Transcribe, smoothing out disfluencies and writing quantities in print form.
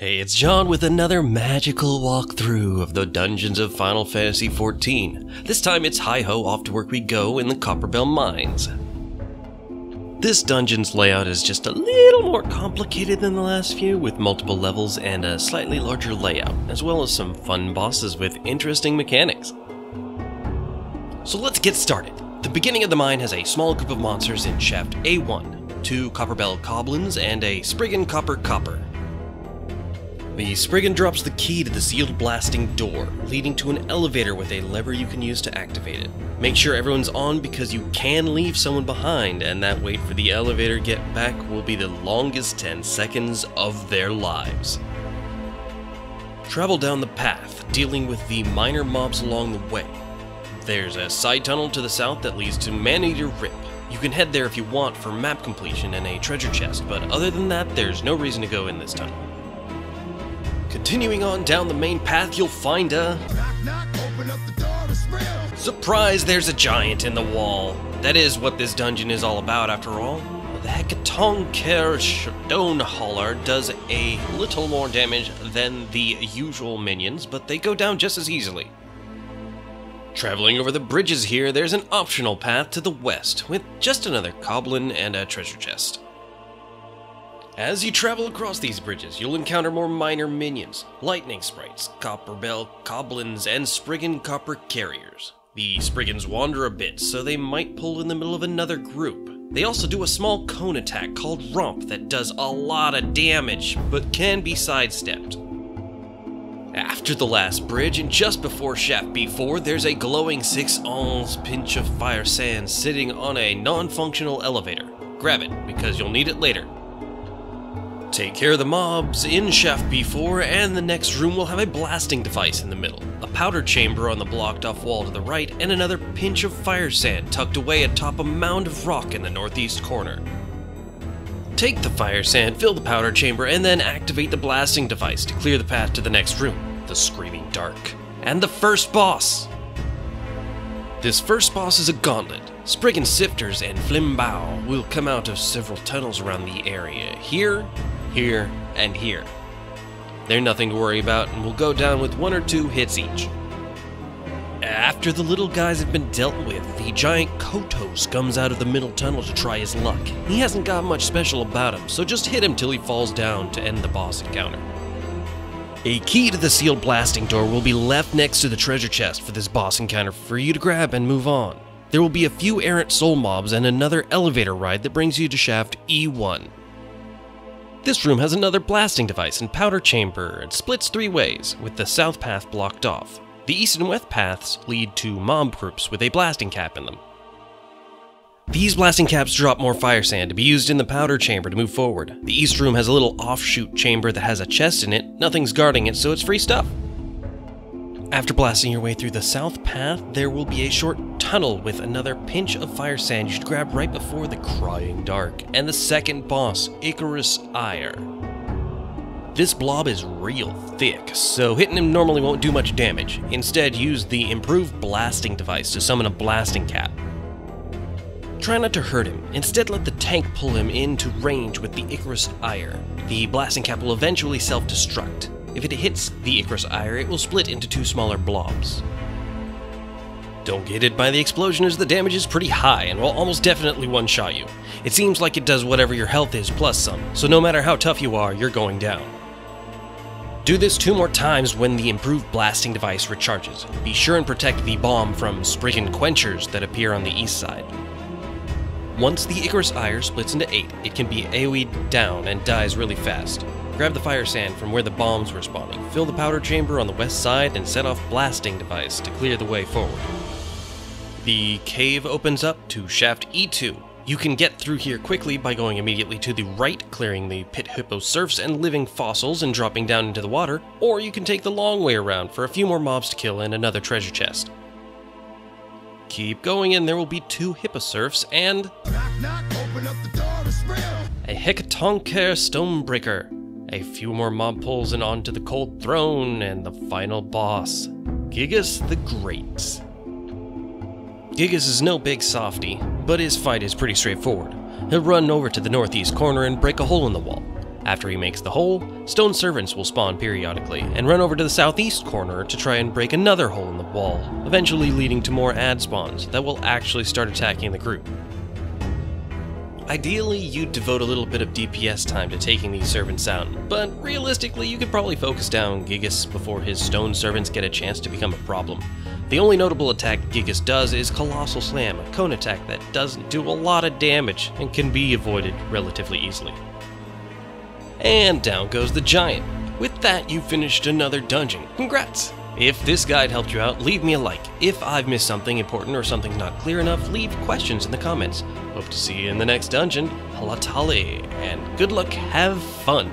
Hey, it's John with another magical walkthrough of the dungeons of Final Fantasy XIV. This time it's hi-ho, off to work we go in the Copperbell mines. This dungeon's layout is just a little more complicated than the last few, with multiple levels and a slightly larger layout, as well as some fun bosses with interesting mechanics. So let's get started. The beginning of the mine has a small group of monsters in shaft A1, 2 Copperbell goblins and a Spriggan copper. The Spriggan drops the key to the sealed blasting door, leading to an elevator with a lever you can use to activate it. Make sure everyone's on because you can leave someone behind, and that wait for the elevator to get back will be the longest 10 seconds of their lives. Travel down the path, dealing with the minor mobs along the way. There's a side tunnel to the south that leads to Maneater Rip. You can head there if you want for map completion and a treasure chest, but other than that, there's no reason to go in this tunnel. Continuing on down the main path, you'll find a... Surprise, there's a giant in the wall. That is what this dungeon is all about after all. The Hecatoncheir Stone Hauler does a little more damage than the usual minions, but they go down just as easily. Traveling over the bridges here, there's an optional path to the west, with just another goblin and a treasure chest. As you travel across these bridges, you'll encounter more minor minions, lightning sprites, Copperbell goblins, and Spriggan copper carriers. The Spriggans wander a bit, so they might pull in the middle of another group. They also do a small cone attack called Romp that does a lot of damage, but can be sidestepped. After the last bridge, and just before shaft B4, there's a glowing 6 ounce pinch of fire sand sitting on a non-functional elevator. Grab it, because you'll need it later. Take care of the mobs in shaft B4, and the next room will have a blasting device in the middle, a powder chamber on the blocked off wall to the right, and another pinch of fire sand tucked away atop a mound of rock in the northeast corner. Take the fire sand, fill the powder chamber, and then activate the blasting device to clear the path to the next room, the Screaming Dark, and the first boss. This first boss is a gauntlet. Spriggan sifters and flimbao will come out of several tunnels around the area, here, and here. They're nothing to worry about and will go down with 1 or 2 hits each. After the little guys have been dealt with, the giant Kotos comes out of the middle tunnel to try his luck. He hasn't got much special about him, so just hit him till he falls down to end the boss encounter. A key to the sealed blasting door will be left next to the treasure chest for this boss encounter for you to grab and move on. There will be a few errant soul mobs and another elevator ride that brings you to shaft E1. This room has another blasting device and powder chamber and splits 3 ways, with the south path blocked off. The east and west paths lead to mob groups with a blasting cap in them. These blasting caps drop more fire sand to be used in the powder chamber to move forward. The east room has a little offshoot chamber that has a chest in it. Nothing's guarding it, so it's free stuff. After blasting your way through the south path, there will be a short tunnel with another pinch of fire sand you should grab right before the Crying Dark and the second boss, Icarus Ire. This blob is real thick, so hitting him normally won't do much damage. Instead, use the improved blasting device to summon a blasting cap. Try not to hurt him. Instead, let the tank pull him into range with the Icarus Ire. The blasting cap will eventually self-destruct. If it hits the Icarus Ire, it will split into 2 smaller blobs. Don't get hit by the explosion as the damage is pretty high and will almost definitely one-shot you. It seems like it does whatever your health is plus some, so no matter how tough you are, you're going down. Do this 2 more times when the improved blasting device recharges. Be sure and protect the bomb from Spriggan quenchers that appear on the east side. Once the Icarus Ire splits into 8, it can be AoE'd down and dies really fast. Grab the fire sand from where the bombs were spawning, fill the powder chamber on the west side, and set off blasting device to clear the way forward. The cave opens up to shaft E2. You can get through here quickly by going immediately to the right, clearing the pit hippo serfs and living fossils and dropping down into the water, or you can take the long way around for a few more mobs to kill and another treasure chest. Keep going and there will be 2 hippo serfs and a Hecatoncheir Stonebreaker. A few more mob pulls and onto the cold throne, and the final boss, Gigas the Great. Gigas is no big softy, but his fight is pretty straightforward. He'll run over to the northeast corner and break a hole in the wall. After he makes the hole, Stone servants will spawn periodically, and run over to the southeast corner to try and break another hole in the wall, eventually leading to more ad spawns that will actually start attacking the group. Ideally, you'd devote a little bit of DPS time to taking these servants out, but realistically you could probably focus down Gigas before his stone servants get a chance to become a problem. The only notable attack Gigas does is Colossal Slam, a cone attack that doesn't do a lot of damage and can be avoided relatively easily. And down goes the giant. With that, you've finished another dungeon. Congrats! If this guide helped you out, leave me a like. If I've missed something important or something's not clear enough, leave questions in the comments. Hope to see you in the next dungeon. Halatali, and good luck, have fun!